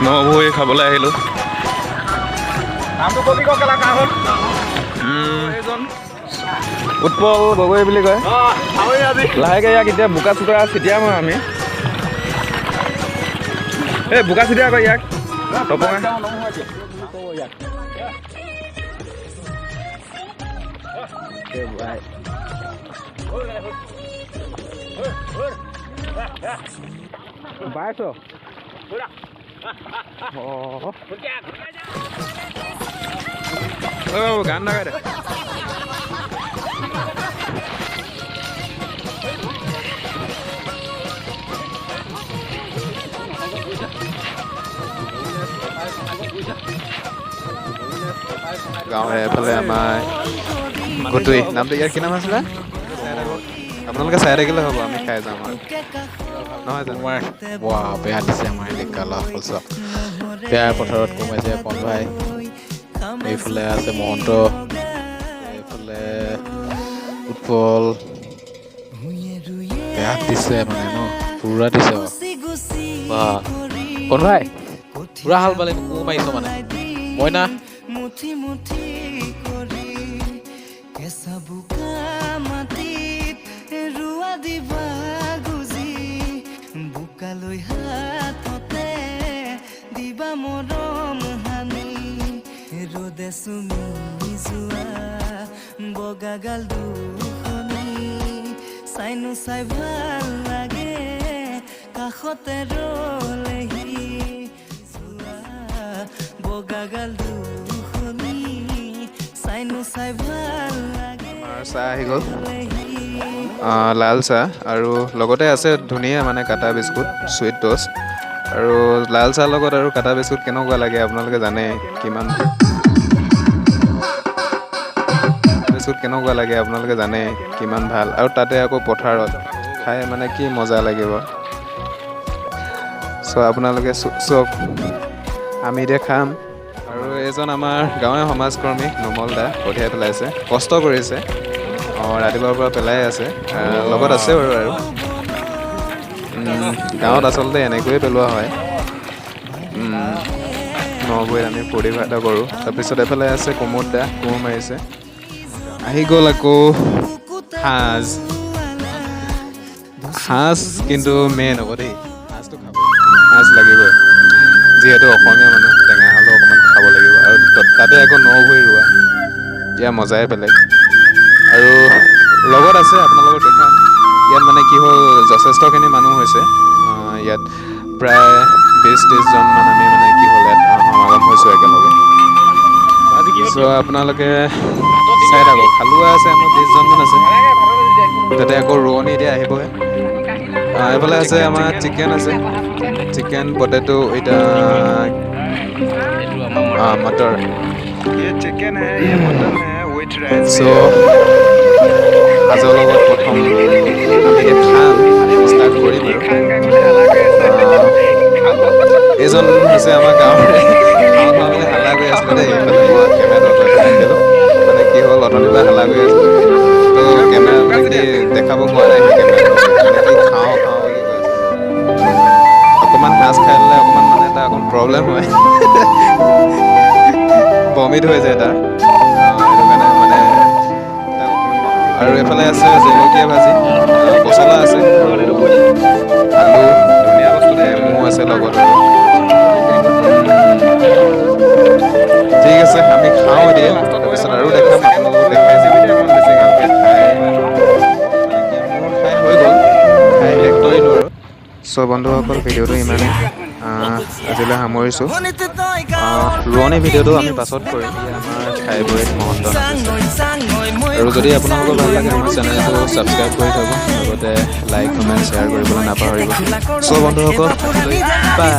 নভৈ খাবলৈ আহিলোঁ। উৎপল গগৈ বুলি কয়। লাহেকৈ ইয়াক এতিয়া বোকা চোকা ছিটিয়াম আৰু আমি। এই বোকা ছিটিয়া আকৌ ইয়াক টপঙা। বাইছ গান লগাই দে। গাঁৱৰ এফালে আমাৰ গটুই নামটো ইয়াৰ কি নাম আছিলে? আপোনালোকে চাই থাকিলে হ'ব, আমি খাই যাম আৰু নহয় জানো? বেয়া দিছে আমাৰ কালা ফলচা বেয়া পথাৰত কোমাইছে পন ভাই। এইফালে আছে মহন্ত, এইফালে উৎপল। বেয়া দিছে মানে ন, পুৰা দিছে পন ভাই, পুৰা হাল বালে কোৰ মাৰিছ মানে। মই না মুঠি মুঠি কৰি কেঁচা বোকা মাটিত ৰুৱা দিবা গুজি, বোকালৈ হাততে দিবা মৰম হানি, ৰ'দে চুমি যোৱা বগাগাল দুখনি, চাইনো চাই ভাল লাগে কাষতে ৰলেহি যোৱা বগাগাল দুখনি, চাইনো চাই ভাল লাগে। চাহ আহি গ'ল, লাল চাহ আৰু লগতে আছে ধুনীয়া মানে কাটা বিস্কুট, চুইট টোষ্ট। আৰু লাল চাহ লগত আৰু কাটা বিস্কুট কেনেকুৱা লাগে আপোনালোকে জানে কিমান বিস্কুট কেনেকুৱা লাগে আপোনালোকে জানে কিমান ভাল। আৰু তাতে আকৌ পথাৰত খাই মানে কি মজা লাগিব। চ' আপোনালোকে চব আমি এতিয়া খাম। আৰু এজন আমাৰ গাঁৱৰ সমাজকৰ্মী নোমল দা পঠিয়াই পেলাইছে, কষ্ট কৰিছে, ৰাতিপুৱাৰ পৰা পেলাই আছে, লগত আছে বাৰু। আৰু গাঁৱত আচলতে এনেকৈয়ে পেলোৱা হয়, নবৈত আমি ফূৰ্তি ফাৰ্তা কৰোঁ। তাৰপিছত এফালে আছে কুমুদ দা, কোৰ মাৰিছে। আহি গ'ল আকৌ সাজ, সাজ কিন্তু মেইন হ'ব দেই, সাজটো খাব, সাজ লাগিবই, যিহেতু অসমীয়া মানুহ, টেঙা হ'লেও অকণমান খাব লাগিব। আৰু তাতে আকৌ নভৈ ৰোৱা, ইয়াৰ মজাই বেলেগ। আৰু লগত আছে আপোনালোকক দেখাম, ইয়াত মানে কি হ'ল যথেষ্টখিনি মানুহ হৈছে, ইয়াত প্ৰায় 20-30জন মান আমি মানে কি হ'ল ইয়াত সমাগম হৈছোঁ একেলগে। চ' আপোনালোকে চাই থাকক, হালোৱা আছে আমাৰ 20জন মান আছে, তাতে আকৌ ৰোৱনী এতিয়া আহিবহে। এইফালে আছে আমাৰ চিকেন আছে, চিকেন পটেটো, এতিয়া মটৰ। চ' সাজৰ লগত প্ৰথম আমি খাম, ষ্টাৰ্ট কৰিম। আৰু এইজন হৈছে আমাৰ গাঁৱৰে, খাওঁ খাওঁ বুলি হাল্লা কৰি আছিলে দেই। এইফালে মই কেমেৰাটো আঁতৰাই পেলাই দিলোঁ, মানে কি হ'ল অথনিৰ পৰা হাল্লা কৰি আছিলে, তো কেমেৰা মানে কি দেখাব পৰা নাই, সেই কেমেৰাটো মানে কি খাওঁ খাওঁ বুলি কৈ আছে। অকণমান সাজ খাই ল'লে অকণমান মানে এটা অকণ প্ৰব্লেম হয়, বমিট হৈ যায় তাৰ, সেইটো কাৰণে মানে। আৰু এইফালে আছে জলকীয়া ভাজি, পচলা আছে, আলু, ধুনীয়া বস্তু, নেমু আছে লগত। ঠিক আছে, আমি খাওঁ এতিয়া, তাৰপিছত আৰু দেখাম আপোনালোকক, দেখাই যাম বেছি ভালকৈ খাই, মানে কি মোৰ খাই হৈ গ'ল, খাই শেষ কৰিলোঁ। আৰু চ' বন্ধুসকল, ভিডিঅ'টো ইমানেই, আজিলৈ সামৰিছোঁ। ৰোৱনী ভিডিঅ'টো আমি পাছত কৰিম, আমাৰ খাই বৈ মহন্ত নাচিছে। আৰু যদি আপোনালোকৰ ভাল লাগে আমাৰ চেনেলটো ছাবস্ক্ৰাইব কৰি থ'ব, লগতে লাইক কমেণ্ট শ্বেয়াৰ কৰিবলৈ নাপাহৰিব। চ' বন্ধুসকল, বাই।